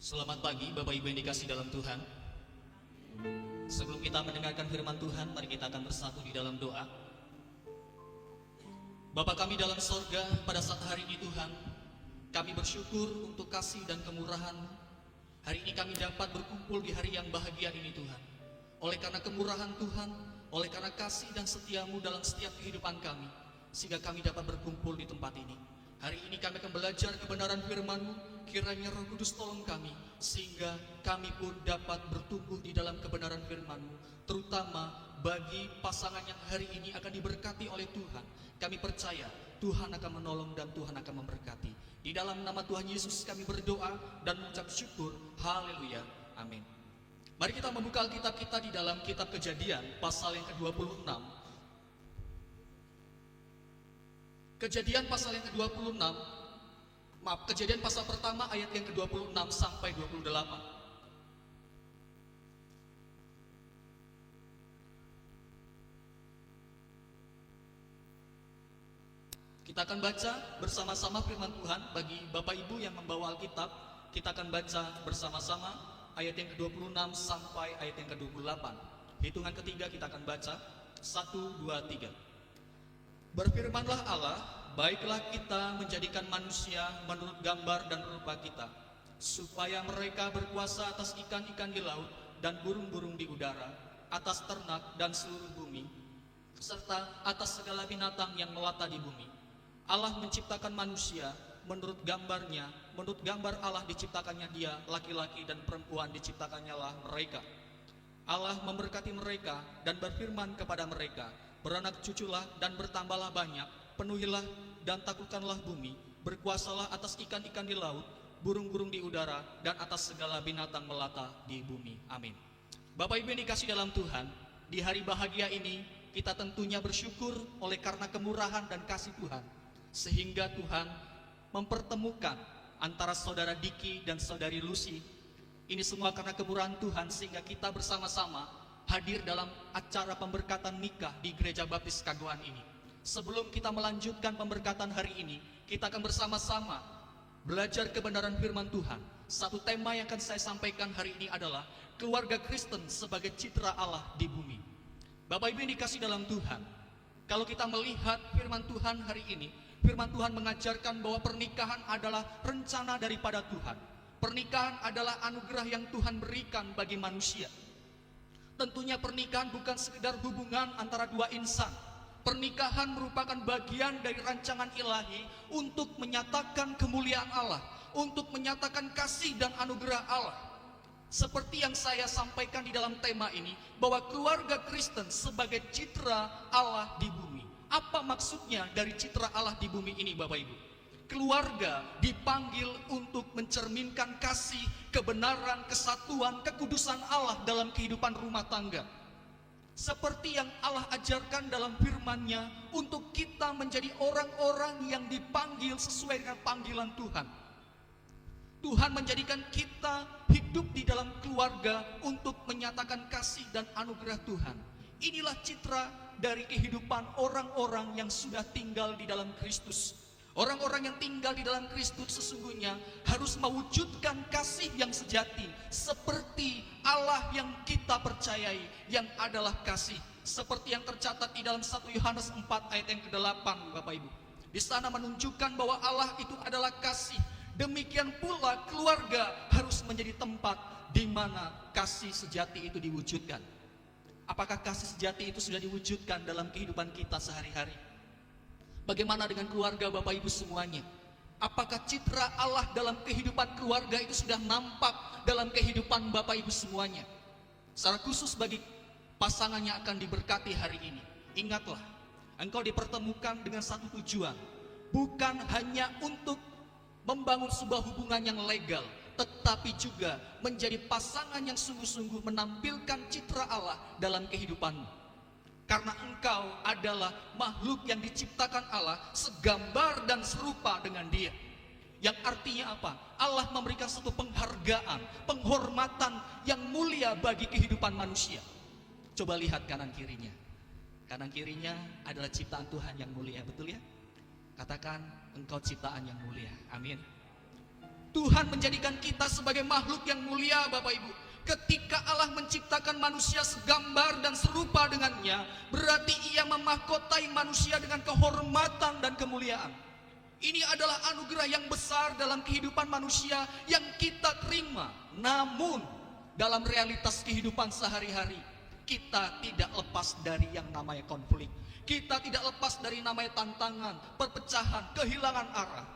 Selamat pagi Bapak Ibu yang dikasih dalam Tuhan. Sebelum kita mendengarkan firman Tuhan, mari kita akan bersatu di dalam doa. Bapa kami dalam sorga, pada saat hari ini Tuhan, kami bersyukur untuk kasih dan kemurahan. Hari ini kami dapat berkumpul di hari yang bahagia ini Tuhan. Oleh karena kemurahan Tuhan, oleh karena kasih dan setiamu dalam setiap kehidupan kami, sehingga kami dapat berkumpul di tempat ini. Hari ini kami akan belajar kebenaran firman-Mu. Kiranya Roh Kudus tolong kami, sehingga kami pun dapat bertumbuh di dalam kebenaran firman-Mu, terutama bagi pasangan yang hari ini akan diberkati oleh Tuhan. Kami percaya Tuhan akan menolong dan Tuhan akan memberkati. Di dalam nama Tuhan Yesus kami berdoa dan mengucap syukur. Haleluya, amin. Mari kita membuka Alkitab kita di dalam kitab Kejadian pasal yang ke-26. Kejadian pasal yang ke-26, Kejadian pasal pertama ayat yang ke-26 sampai 28. Kita akan baca bersama-sama firman Tuhan. Bagi Bapak Ibu yang membawa Alkitab, kita akan baca bersama-sama ayat yang ke-26 sampai ayat yang ke-28. Hitungan ketiga kita akan baca. 1, 2, 3. Berfirmanlah Allah, baiklah kita menjadikan manusia menurut gambar dan rupa kita, supaya mereka berkuasa atas ikan-ikan di laut dan burung-burung di udara, atas ternak dan seluruh bumi, serta atas segala binatang yang melata di bumi. Allah menciptakan manusia menurut gambarnya, menurut gambar Allah diciptakannya dia, laki-laki dan perempuan diciptakannya lah mereka. Allah memberkati mereka dan berfirman kepada mereka, beranak cuculah dan bertambahlah banyak, penuhilah dan taklukkanlah bumi, berkuasalah atas ikan-ikan di laut, burung-burung di udara, dan atas segala binatang melata di bumi. Amin. Bapak Ibu yang dikasih dalam Tuhan, di hari bahagia ini kita tentunya bersyukur oleh karena kemurahan dan kasih Tuhan, sehingga Tuhan mempertemukan antara saudara Diki dan saudari Lucy. Ini semua karena kemurahan Tuhan, sehingga kita bersama-sama hadir dalam acara pemberkatan nikah di Gereja Baptis Kaguan ini. Sebelum kita melanjutkan pemberkatan hari ini, kita akan bersama-sama belajar kebenaran firman Tuhan. Satu tema yang akan saya sampaikan hari ini adalah keluarga Kristen sebagai citra Allah di bumi. Bapak Ibu yang dikasih dalam Tuhan, kalau kita melihat firman Tuhan hari ini, firman Tuhan mengajarkan bahwa pernikahan adalah rencana daripada Tuhan. Pernikahan adalah anugerah yang Tuhan berikan bagi manusia. Tentunya pernikahan bukan sekedar hubungan antara dua insan. Pernikahan merupakan bagian dari rancangan ilahi untuk menyatakan kemuliaan Allah, untuk menyatakan kasih dan anugerah Allah. Seperti yang saya sampaikan di dalam tema ini, bahwa keluarga Kristen sebagai citra Allah di bumi. Apa maksudnya dari citra Allah di bumi ini, Bapak Ibu? Keluarga dipanggil untuk mencerminkan kasih, kebenaran, kesatuan, kekudusan Allah dalam kehidupan rumah tangga. Seperti yang Allah ajarkan dalam firman-Nya, untuk kita menjadi orang-orang yang dipanggil sesuai dengan panggilan Tuhan. Tuhan menjadikan kita hidup di dalam keluarga untuk menyatakan kasih dan anugerah Tuhan. Inilah citra dari kehidupan orang-orang yang sudah tinggal di dalam Kristus. Orang-orang yang tinggal di dalam Kristus sesungguhnya harus mewujudkan kasih yang sejati, seperti Allah yang kita percayai, yang adalah kasih. Seperti yang tercatat di dalam 1 Yohanes 4 ayat yang ke-8, Bapak Ibu. Di sana menunjukkan bahwa Allah itu adalah kasih. Demikian pula keluarga harus menjadi tempat di mana kasih sejati itu diwujudkan. Apakah kasih sejati itu sudah diwujudkan dalam kehidupan kita sehari-hari? Bagaimana dengan keluarga Bapak Ibu semuanya? Apakah citra Allah dalam kehidupan keluarga itu sudah nampak dalam kehidupan Bapak Ibu semuanya? Secara khusus bagi pasangan yang akan diberkati hari ini, ingatlah, engkau dipertemukan dengan satu tujuan. Bukan hanya untuk membangun sebuah hubungan yang legal, tetapi juga menjadi pasangan yang sungguh-sungguh menampilkan citra Allah dalam kehidupanmu. Karena engkau adalah makhluk yang diciptakan Allah segambar dan serupa dengan Dia. Yang artinya apa? Allah memberikan satu penghargaan, penghormatan yang mulia bagi kehidupan manusia. Coba lihat kanan kirinya. Kanan kirinya adalah ciptaan Tuhan yang mulia, betul ya? Katakan, engkau ciptaan yang mulia. Amin. Tuhan menjadikan kita sebagai makhluk yang mulia, Bapak Ibu. Ketika Allah menciptakan manusia segambar dan serupa dengannya, berarti Ia memahkotai manusia dengan kehormatan dan kemuliaan. Ini adalah anugerah yang besar dalam kehidupan manusia yang kita terima. Namun dalam realitas kehidupan sehari-hari, kita tidak lepas dari yang namanya konflik. Kita tidak lepas dari namanya tantangan, perpecahan, kehilangan arah.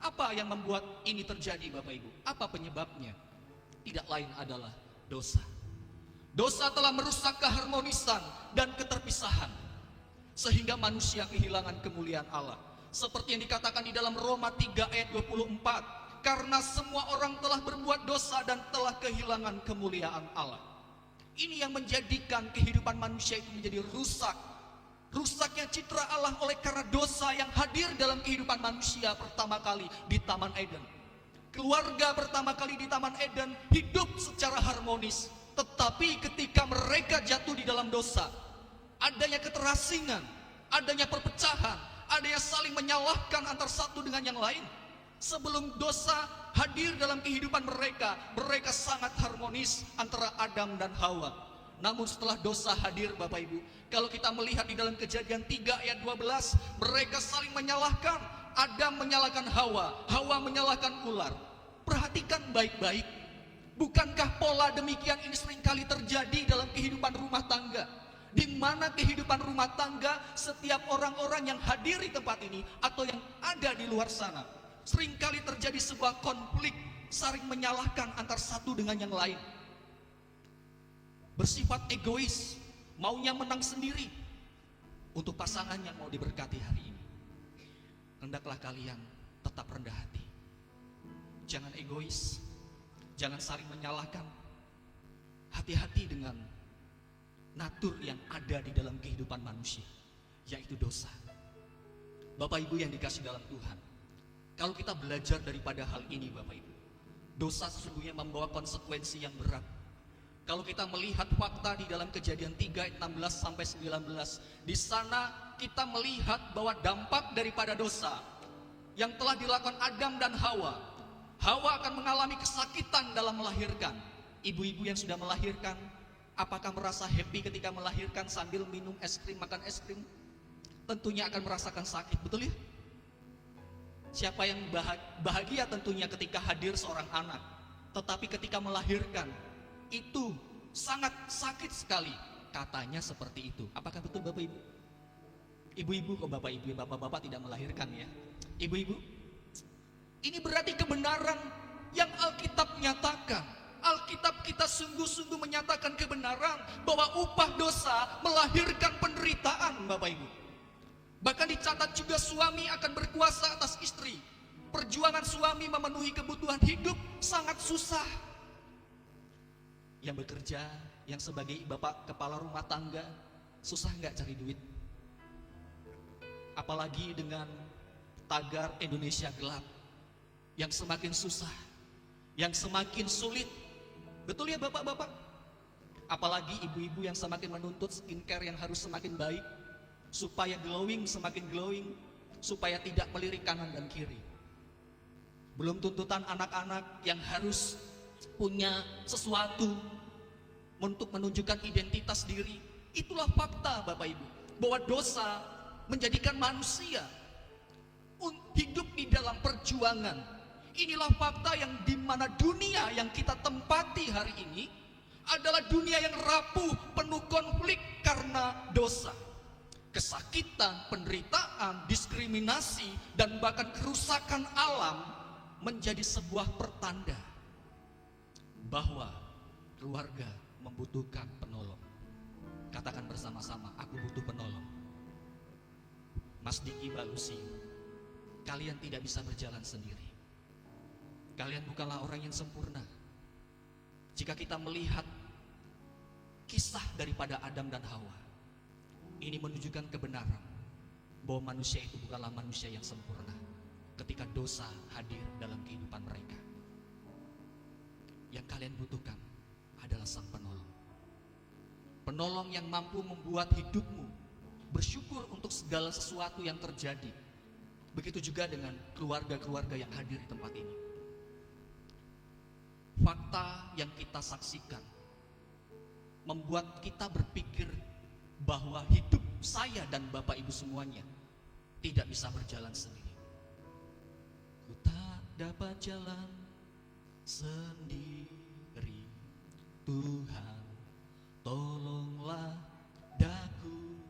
Apa yang membuat ini terjadi, Bapak Ibu? Apa penyebabnya? Tidak lain adalah dosa. Dosa telah merusak keharmonisan dan keterpisahan, sehingga manusia kehilangan kemuliaan Allah. Seperti yang dikatakan di dalam Roma 3 ayat 24, karena semua orang telah berbuat dosa dan telah kehilangan kemuliaan Allah. Ini yang menjadikan kehidupan manusia itu menjadi rusak. Rusaknya citra Allah oleh karena dosa yang hadir dalam kehidupan manusia pertama kali di Taman Eden. Keluarga pertama kali di Taman Eden hidup secara harmonis. Tetapi ketika mereka jatuh di dalam dosa, adanya keterasingan, adanya perpecahan, adanya saling menyalahkan antar satu dengan yang lain. Sebelum dosa hadir dalam kehidupan mereka, mereka sangat harmonis antara Adam dan Hawa. Namun setelah dosa hadir, Bapak Ibu, kalau kita melihat di dalam Kejadian 3 ayat 12, mereka saling menyalahkan. Adam menyalahkan Hawa, Hawa menyalahkan ular. Perhatikan baik-baik. Bukankah pola demikian ini seringkali terjadi dalam kehidupan rumah tangga? Di mana kehidupan rumah tangga setiap orang-orang yang hadir di tempat ini atau yang ada di luar sana, seringkali terjadi sebuah konflik, saling menyalahkan antar satu dengan yang lain. Bersifat egois, maunya menang sendiri untuk pasangan yang mau diberkati hari ini. Hendaklah kalian tetap rendah hati. Jangan egois, jangan saling menyalahkan. Hati-hati dengan natur yang ada di dalam kehidupan manusia, yaitu dosa. Bapak Ibu yang dikasih dalam Tuhan, kalau kita belajar daripada hal ini, Bapak Ibu, dosa sesungguhnya membawa konsekuensi yang berat. Kalau kita melihat fakta di dalam Kejadian 3 ayat 16 sampai 19, di sana kita melihat bahwa dampak daripada dosa yang telah dilakukan Adam dan Hawa, Hawa akan mengalami kesakitan dalam melahirkan. Ibu-ibu yang sudah melahirkan, apakah merasa happy ketika melahirkan sambil minum es krim, makan es krim? Tentunya akan merasakan sakit, betul ya? Siapa yang bahagia tentunya ketika hadir seorang anak, tetapi ketika melahirkan itu sangat sakit sekali. Katanya seperti itu. Apakah betul Bapak Ibu? Ibu-ibu kok Bapak Ibu, Bapak-bapak tidak melahirkan ya. Ibu-ibu, ini berarti kebenaran yang Alkitab nyatakan. Alkitab kita sungguh-sungguh menyatakan kebenaran bahwa upah dosa melahirkan penderitaan, Bapak Ibu. Bahkan dicatat juga suami akan berkuasa atas istri. Perjuangan suami memenuhi kebutuhan hidup sangat susah. Yang bekerja, yang sebagai bapak kepala rumah tangga, susah nggak cari duit? Apalagi dengan tagar Indonesia gelap yang semakin susah, yang semakin sulit. Betul ya bapak-bapak? Apalagi ibu-ibu yang semakin menuntut skincare yang harus semakin baik, supaya glowing semakin glowing, supaya tidak melirik kanan dan kiri. Belum tuntutan anak-anak yang harus punya sesuatu untuk menunjukkan identitas diri. Itulah fakta Bapak Ibu, bahwa dosa menjadikan manusia hidup di dalam perjuangan. Inilah fakta yang dimana dunia yang kita tempati hari ini adalah dunia yang rapuh, penuh konflik karena dosa. Kesakitan, penderitaan, diskriminasi, dan bahkan kerusakan alam menjadi sebuah pertanda bahwa keluarga membutuhkan penolong. Katakan bersama-sama, aku butuh penolong. Mas Diki, Mbak Lucy, kalian tidak bisa berjalan sendiri. Kalian bukanlah orang yang sempurna. Jika kita melihat kisah daripada Adam dan Hawa, ini menunjukkan kebenaran bahwa manusia itu bukanlah manusia yang sempurna ketika dosa hadir dalam kehidupan mereka. Yang kalian butuhkan adalah sang penolong. Penolong yang mampu membuat hidupmu bersyukur untuk segala sesuatu yang terjadi. Begitu juga dengan keluarga-keluarga yang hadir di tempat ini. fakta yang kita saksikan membuat kita berpikir bahwa hidup saya dan Bapak Ibu semuanya tidak bisa berjalan sendiri. Ku tak dapat jalan sendiri, Tuhan tolonglah daku.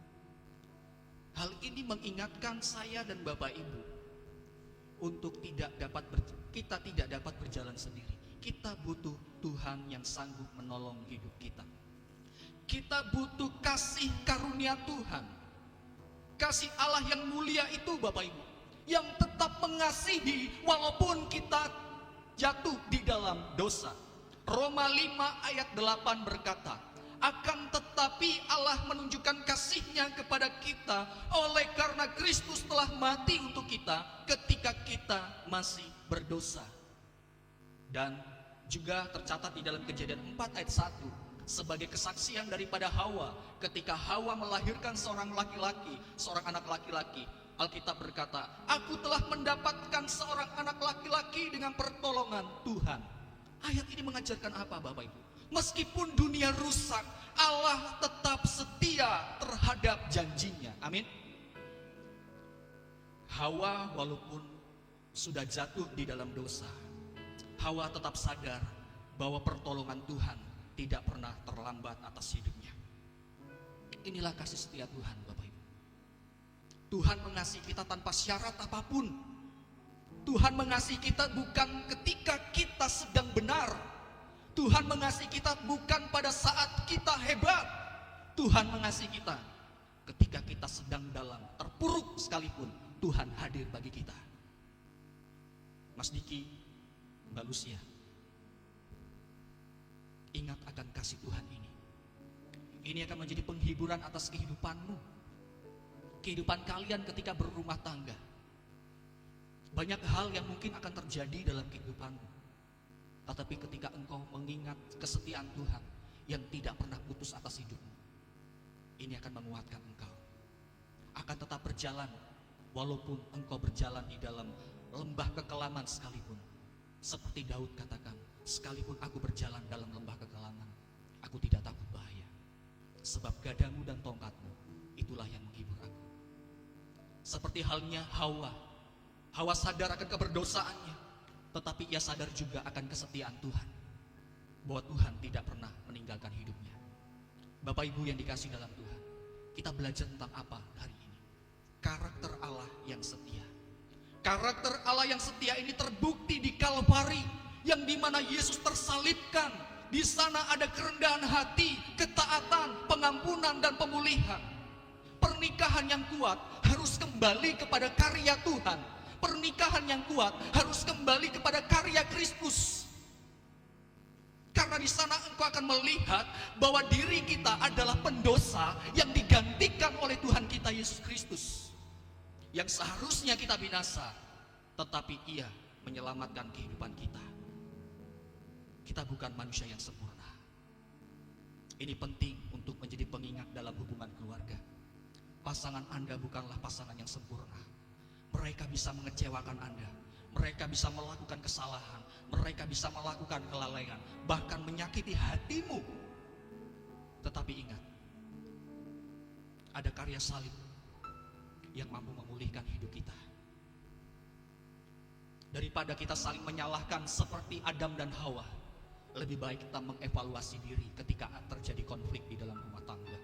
Hal ini mengingatkan saya dan Bapak Ibu untuk kita tidak dapat berjalan sendiri. Kita butuh Tuhan yang sanggup menolong hidup kita. Kita butuh kasih karunia Tuhan. Kasih Allah yang mulia itu Bapak Ibu, yang tetap mengasihi walaupun kita jatuh di dalam dosa. Roma 5 ayat 8 berkata, akan tetapi Allah menunjukkan kasih-Nya kepada kita oleh karena Kristus telah mati untuk kita ketika kita masih berdosa. Dan juga tercatat di dalam Kejadian 4 ayat 1 sebagai kesaksian daripada Hawa, ketika Hawa melahirkan seorang laki-laki, seorang anak laki-laki, Alkitab berkata, aku telah mendapatkan seorang anak laki-laki dengan pertolongan Tuhan. Ayat ini mengajarkan apa Bapak Ibu? Meskipun dunia rusak, Allah tetap setia terhadap janjinya. Amin. Hawa walaupun sudah jatuh di dalam dosa, Hawa tetap sadar bahwa pertolongan Tuhan tidak pernah terlambat atas hidupnya. Inilah kasih setia Tuhan Bapak Ibu. Tuhan mengasihi kita tanpa syarat apapun. Tuhan mengasihi kita bukan ketika kita sedang benar. Tuhan mengasihi kita bukan pada saat kita hebat. Tuhan mengasihi kita ketika kita sedang dalam terpuruk sekalipun, Tuhan hadir bagi kita. Mas Diki, Mbak Lucia, ingat akan kasih Tuhan ini. Ini akan menjadi penghiburan atas kehidupanmu, kehidupan kalian ketika berumah tangga. Banyak hal yang mungkin akan terjadi dalam kehidupanmu, tetapi ketika engkau mengingat kesetiaan Tuhan yang tidak pernah putus atas hidupmu, ini akan menguatkan engkau. Akan tetap berjalan walaupun engkau berjalan di dalam lembah kekelaman sekalipun. Seperti Daud katakan, sekalipun aku berjalan dalam lembah kekelaman, aku tidak takut bahaya. Sebab gadamu dan tongkatmu, itulah yang menghibur aku. Seperti halnya Hawa. Hawa sadar akan keberdosaannya, tetapi ia sadar juga akan kesetiaan Tuhan, bahwa Tuhan tidak pernah meninggalkan hidupnya. Bapak Ibu yang dikasihi dalam Tuhan, kita belajar tentang apa hari ini? Karakter Allah yang setia. Karakter Allah yang setia ini terbukti di Kalvari, yang dimana Yesus tersalibkan. Di sana ada kerendahan hati, ketaatan, pengampunan, dan pemulihan. Pernikahan yang kuat harus kembali kepada karya Tuhan. Pernikahan yang kuat harus kembali kepada karya Kristus. Karena di sana engkau akan melihat bahwa diri kita adalah pendosa yang digantikan oleh Tuhan kita Yesus Kristus. Yang seharusnya kita binasa, tetapi Ia menyelamatkan kehidupan kita. Kita bukan manusia yang sempurna. Ini penting untuk menjadi pengingat dalam hubungan keluarga. Pasangan Anda bukanlah pasangan yang sempurna. Mereka bisa mengecewakan Anda. Mereka bisa melakukan kesalahan. Mereka bisa melakukan kelalaian, bahkan menyakiti hatimu. Tetapi ingat, ada karya salib yang mampu memulihkan hidup kita. Daripada kita saling menyalahkan seperti Adam dan Hawa, lebih baik kita mengevaluasi diri ketika terjadi konflik di dalam rumah tangga.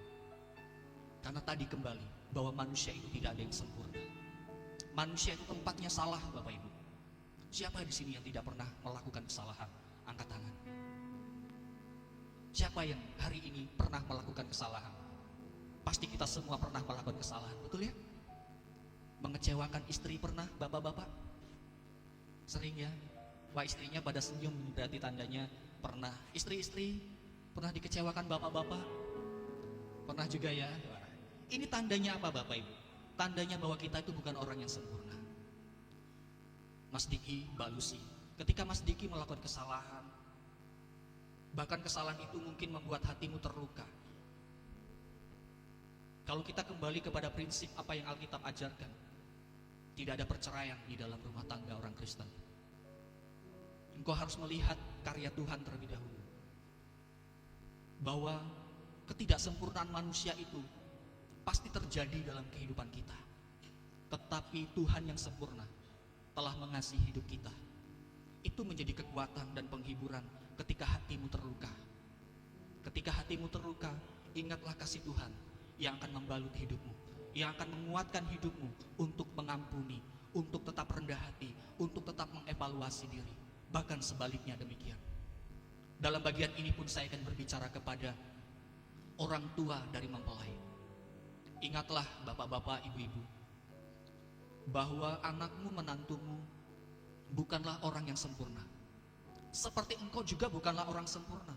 Karena tadi kembali bahwa manusia itu tidak ada yang sempurna. Manusia itu tempatnya salah, Bapak Ibu. Siapa di sini yang tidak pernah melakukan kesalahan? Angkat tangan. Siapa yang hari ini pernah melakukan kesalahan? Pasti kita semua pernah melakukan kesalahan, betul ya? Mengecewakan istri pernah, bapak-bapak? Sering ya? Wah, istrinya pada senyum, berarti tandanya pernah. Istri-istri pernah dikecewakan bapak-bapak? Pernah juga ya? Ini tandanya apa Bapak Ibu? Tandanya bahwa kita itu bukan orang yang sempurna. Mas Diki, Mbak Lucy, ketika Mas Diki melakukan kesalahan, bahkan kesalahan itu mungkin membuat hatimu terluka. Kalau kita kembali kepada prinsip apa yang Alkitab ajarkan, tidak ada perceraian di dalam rumah tangga orang Kristen. engkau harus melihat karya Tuhan terlebih dahulu. Bahwa ketidaksempurnaan manusia itu pasti terjadi dalam kehidupan kita. Tetapi Tuhan yang sempurna telah mengasihi hidup kita. Itu menjadi kekuatan dan penghiburan ketika hatimu terluka. Ketika hatimu terluka, ingatlah kasih Tuhan yang akan membalut hidupmu, yang akan menguatkan hidupmu untuk mengampuni, untuk tetap rendah hati, untuk tetap mengevaluasi diri. Bahkan sebaliknya demikian. Dalam bagian ini pun saya akan berbicara kepada orang tua dari mempelai. Ingatlah bapak-bapak, ibu-ibu, bahwa anakmu, menantumu bukanlah orang yang sempurna. Seperti engkau juga bukanlah orang sempurna.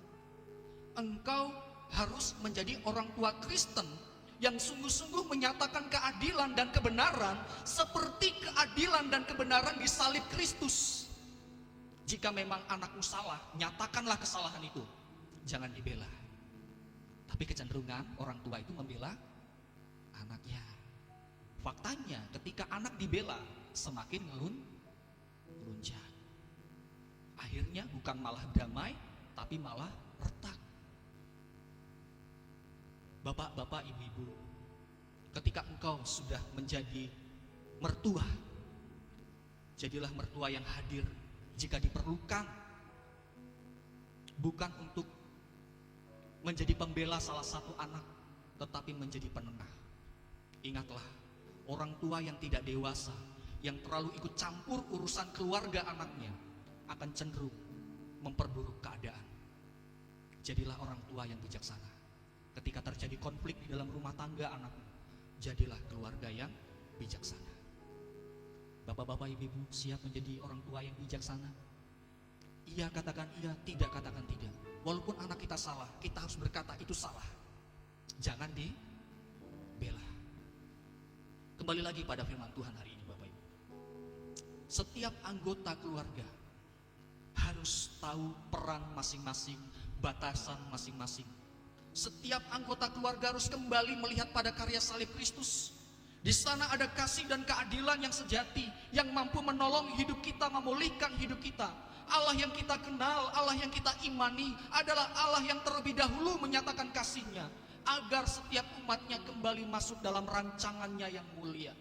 Engkau harus menjadi orang tua Kristen yang sungguh-sungguh menyatakan keadilan dan kebenaran seperti keadilan dan kebenaran di salib Kristus. Jika memang anakmu salah, nyatakanlah kesalahan itu. Jangan dibela. Tapi kecenderungan orang tua itu membela anaknya. Faktanya ketika anak dibela, semakin ngelunjak. Akhirnya bukan malah damai, tapi malah retak. Bapak-bapak, ibu-ibu, ketika engkau sudah menjadi mertua, jadilah mertua yang hadir jika diperlukan, bukan untuk menjadi pembela salah satu anak, tetapi menjadi penengah. Ingatlah, orang tua yang tidak dewasa, yang terlalu ikut campur urusan keluarga anaknya, akan cenderung memperburuk keadaan. Jadilah orang tua yang bijaksana. Ketika terjadi konflik di dalam rumah tangga anakmu, jadilah keluarga yang bijaksana. Bapak-bapak, ibu-ibu, siap menjadi orang tua yang bijaksana? Iya katakan iya, tidak katakan tidak. Walaupun anak kita salah, kita harus berkata itu salah. Jangan dibela. Kembali lagi pada firman Tuhan hari ini, Bapak Ibu. Setiap anggota keluarga harus tahu peran masing-masing, batasan masing-masing. Setiap anggota keluarga harus kembali melihat pada karya salib Kristus. Di sana ada kasih dan keadilan yang sejati, yang mampu menolong hidup kita, memulihkan hidup kita. Allah yang kita kenal, Allah yang kita imani adalah Allah yang terlebih dahulu menyatakan kasih-Nya agar setiap umatnya kembali masuk dalam rancangannya yang mulia.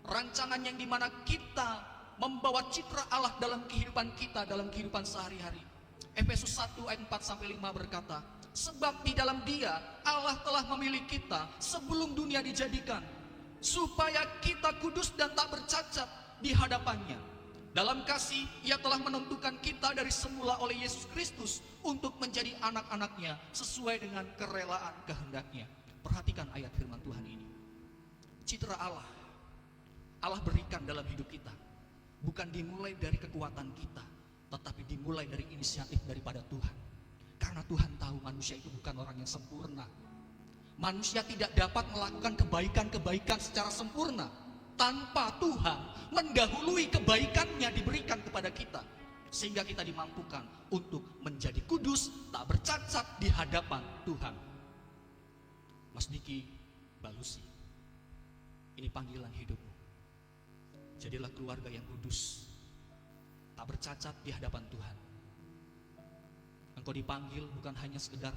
Rancangan yang dimana kita membawa citra Allah dalam kehidupan kita, dalam kehidupan sehari-hari. Efesus 1 ayat 4-5 berkata, sebab di dalam Dia Allah telah memilih kita sebelum dunia dijadikan, supaya kita kudus dan tak bercacat di hadapannya. Dalam kasih Ia telah menentukan kita dari semula oleh Yesus Kristus untuk menjadi anak-anaknya sesuai dengan kerelaan kehendaknya. Perhatikan ayat firman Tuhan ini. Citra Allah berikan dalam hidup kita bukan dimulai dari kekuatan kita, tetapi dimulai dari inisiatif daripada Tuhan. Karena Tuhan tahu manusia itu bukan orang yang sempurna. Manusia tidak dapat melakukan kebaikan-kebaikan secara sempurna tanpa Tuhan mendahului kebaikannya diberikan kepada kita, sehingga kita dimampukan untuk menjadi kudus, tak bercacat di hadapan Tuhan. Mas Diki Balusi, ini panggilan hidupmu. Jadilah keluarga yang kudus, tak bercacat di hadapan Tuhan. Engkau dipanggil bukan hanya sekedar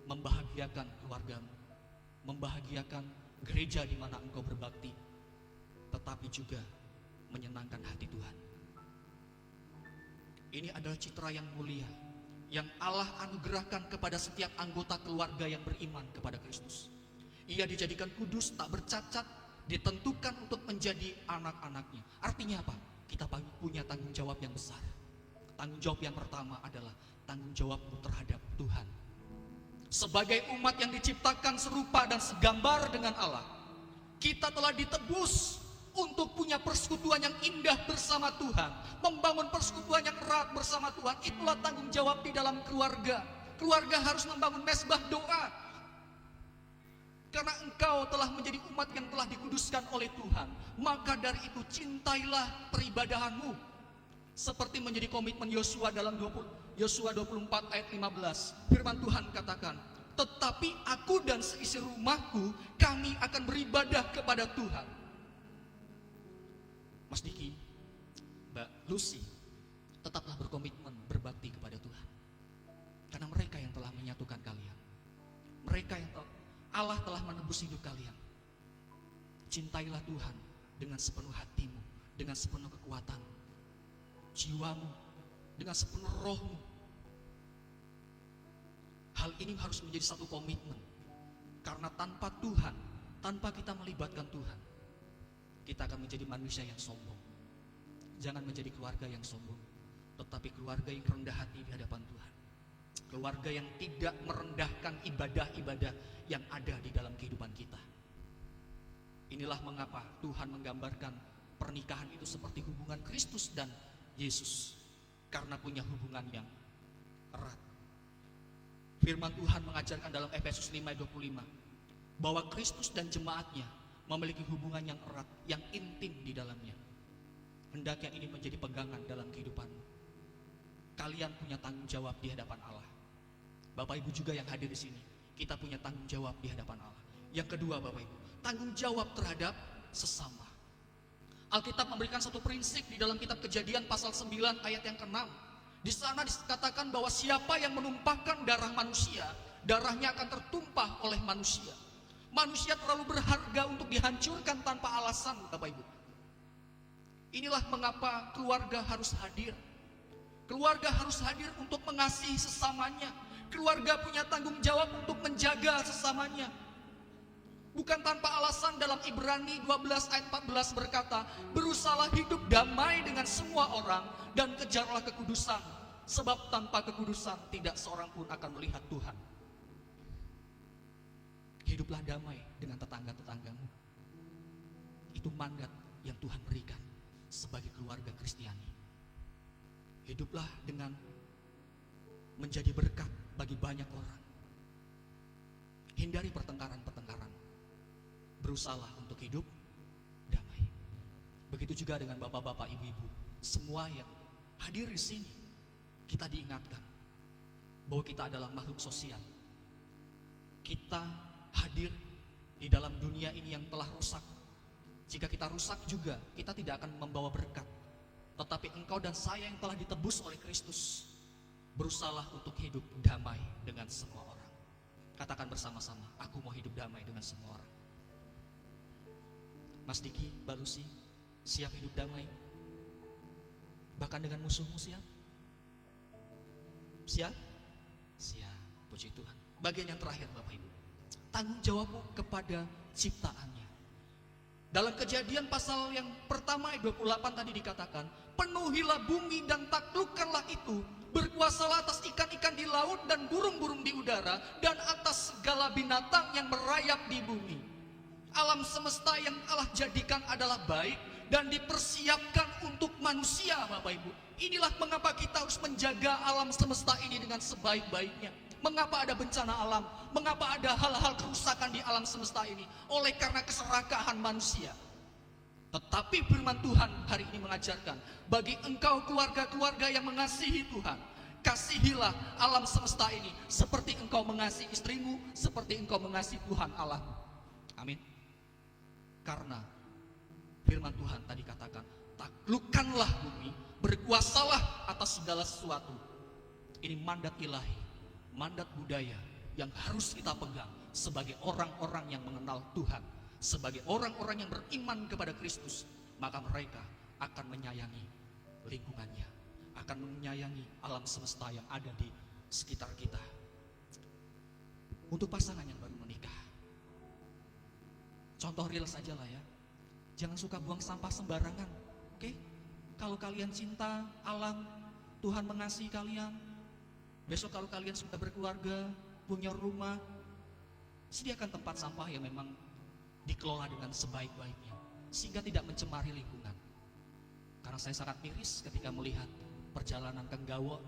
membahagiakan keluargamu, membahagiakan gereja di mana engkau berbakti, tetapi juga menyenangkan hati Tuhan. Ini adalah citra yang mulia yang Allah anugerahkan kepada setiap anggota keluarga yang beriman kepada Kristus. Ia dijadikan kudus, tak bercacat, ditentukan untuk menjadi anak-anaknya. Artinya apa? Kita punya tanggung jawab yang besar. Tanggung jawab yang pertama adalah tanggung jawabmu terhadap Tuhan. Sebagai umat yang diciptakan serupa dan segambar dengan Allah, kita telah ditebus untuk punya persekutuan yang indah bersama Tuhan, membangun persekutuan yang erat bersama Tuhan. Itulah tanggung jawab di dalam keluarga. Keluarga harus membangun mezbah doa, karena engkau telah menjadi umat yang telah dikuduskan oleh Tuhan. Maka dari itu cintailah peribadahanmu, seperti menjadi komitmen Yosua dalam Yosua 24 ayat 15. Firman Tuhan katakan, tetapi aku dan seisi rumahku, kami akan beribadah kepada Tuhan. Mas Diki, Mbak Lucy, tetaplah berkomitmen Allah telah menebus hidup kalian. Cintailah Tuhan dengan sepenuh hatimu, dengan sepenuh kekuatanmu, jiwamu, dengan sepenuh rohmu. Hal ini harus menjadi satu komitmen. Karena tanpa Tuhan, tanpa kita melibatkan Tuhan, kita akan menjadi manusia yang sombong. Jangan menjadi keluarga yang sombong, tetapi keluarga yang rendah hati di hadapan Tuhan. Keluarga yang tidak merendahkan ibadah-ibadah yang ada di dalam kehidupan kita. Inilah mengapa Tuhan menggambarkan pernikahan itu seperti hubungan Kristus dan Yesus, karena punya hubungan yang erat. Firman Tuhan mengajarkan dalam Efesus 5:25 bahwa Kristus dan jemaatnya memiliki hubungan yang erat, yang intim di dalamnya. Hendaknya ini menjadi pegangan dalam kehidupanmu. Kalian punya tanggung jawab di hadapan Allah. Bapak Ibu juga yang hadir di sini, kita punya tanggung jawab di hadapan Allah. Yang kedua, Bapak Ibu, tanggung jawab terhadap sesama. Alkitab memberikan satu prinsip di dalam kitab Kejadian pasal 9 ayat yang ke-6. Di sana dikatakan bahwa siapa yang menumpahkan darah manusia, darahnya akan tertumpah oleh manusia. Manusia terlalu berharga untuk dihancurkan tanpa alasan, Bapak Ibu. Inilah mengapa keluarga harus hadir. Keluarga harus hadir untuk mengasihi sesamanya. Keluarga punya tanggung jawab untuk menjaga sesamanya. Bukan tanpa alasan dalam Ibrani 12 ayat 14 berkata, berusahalah hidup damai dengan semua orang dan kejarlah kekudusan, sebab tanpa kekudusan tidak seorang pun akan melihat Tuhan. Hiduplah damai dengan tetangga-tetanggamu. Itu mandat yang Tuhan berikan sebagai keluarga Kristiani. Hiduplah dengan menjadi berkat bagi banyak orang. Hindari pertengkaran-pertengkaran. Berusahalah untuk hidup damai. Begitu juga dengan bapak-bapak, ibu-ibu, semua yang hadir di sini. Kita diingatkan bahwa kita adalah makhluk sosial. Kita hadir di dalam dunia ini yang telah rusak. Jika kita rusak juga, kita tidak akan membawa berkat. Tetapi engkau dan saya yang telah ditebus oleh Kristus, berusahalah untuk hidup damai dengan semua orang. Katakan bersama-sama, aku mau hidup damai dengan semua orang. Mas Diki, Mbak Lucy, siap hidup damai? Bahkan dengan musuhmu siap? Siap? Siap, puji Tuhan. Bagian yang terakhir, Bapak Ibu, tanggung jawabmu kepada ciptaannya. Dalam Kejadian pasal yang pertama ayat 28 tadi dikatakan, penuhilah bumi dan taklukkanlah itu, berkuasalah atas ikan-ikan di laut dan burung-burung di udara, dan atas segala binatang yang merayap di bumi. Alam semesta yang Allah jadikan adalah baik dan dipersiapkan untuk manusia, Bapak Ibu. Inilah mengapa kita harus menjaga alam semesta ini dengan sebaik-baiknya. Mengapa ada bencana alam? Mengapa ada hal-hal kerusakan di alam semesta ini? Oleh karena keserakahan manusia. Tetapi firman Tuhan hari ini mengajarkan, bagi engkau keluarga-keluarga yang mengasihi Tuhan, kasihilah alam semesta ini seperti engkau mengasihi istrimu, seperti engkau mengasihi Tuhan Allah. Amin. Karena firman Tuhan tadi katakan, taklukkanlah bumi, berkuasalah atas segala sesuatu. Ini mandat ilahi, mandat budaya yang harus kita pegang sebagai orang-orang yang mengenal Tuhan, sebagai orang-orang yang beriman kepada Kristus. Maka mereka akan menyayangi lingkungannya, akan menyayangi alam semesta yang ada di sekitar kita. Untuk pasangan yang baru menikah, contoh real saja lah ya, jangan suka buang sampah sembarangan. Oke? Kalau kalian cinta alam, Tuhan mengasihi kalian, besok kalau kalian sudah berkeluarga, punya rumah, sediakan tempat sampah yang memang dikelola dengan sebaik-baiknya, sehingga tidak mencemari lingkungan. Karena saya sangat miris ketika melihat perjalanan ke Nggawa,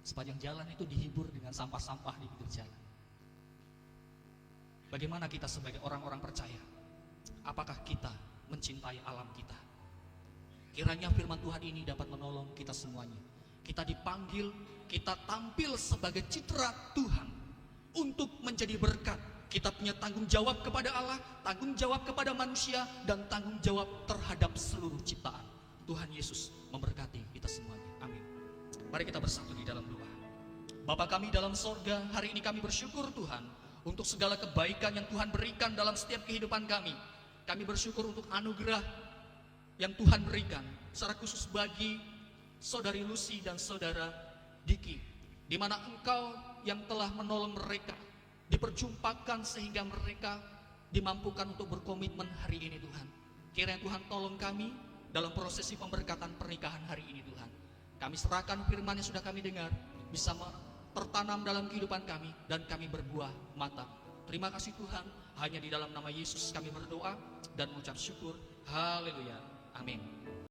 sepanjang jalan itu dihibur dengan sampah-sampah di pinggir jalan. Bagaimana kita sebagai orang-orang percaya? Apakah kita mencintai alam kita? Kiranya firman Tuhan ini dapat menolong kita semuanya. Kita dipanggil, kita tampil sebagai citra Tuhan untuk menjadi berkat. Kita punya tanggung jawab kepada Allah, tanggung jawab kepada manusia, dan tanggung jawab terhadap seluruh ciptaan. Tuhan Yesus memberkati kita semuanya. Amin. Mari kita bersatu di dalam doa. Bapa kami dalam sorga, hari ini kami bersyukur Tuhan untuk segala kebaikan yang Tuhan berikan dalam setiap kehidupan kami. Kami bersyukur untuk anugerah yang Tuhan berikan, secara khusus bagi Saudari Lucy dan Saudara Diki, di mana Engkau yang telah menolong mereka, diperjumpakan sehingga mereka dimampukan untuk berkomitmen hari ini Tuhan. Kiranya Tuhan tolong kami dalam prosesi pemberkatan pernikahan hari ini Tuhan. Kami serahkan firman yang sudah kami dengar, bisa tertanam dalam kehidupan kami, dan kami berbuah matang. Terima kasih Tuhan, hanya di dalam nama Yesus kami berdoa dan mengucap syukur. Haleluya. Amin.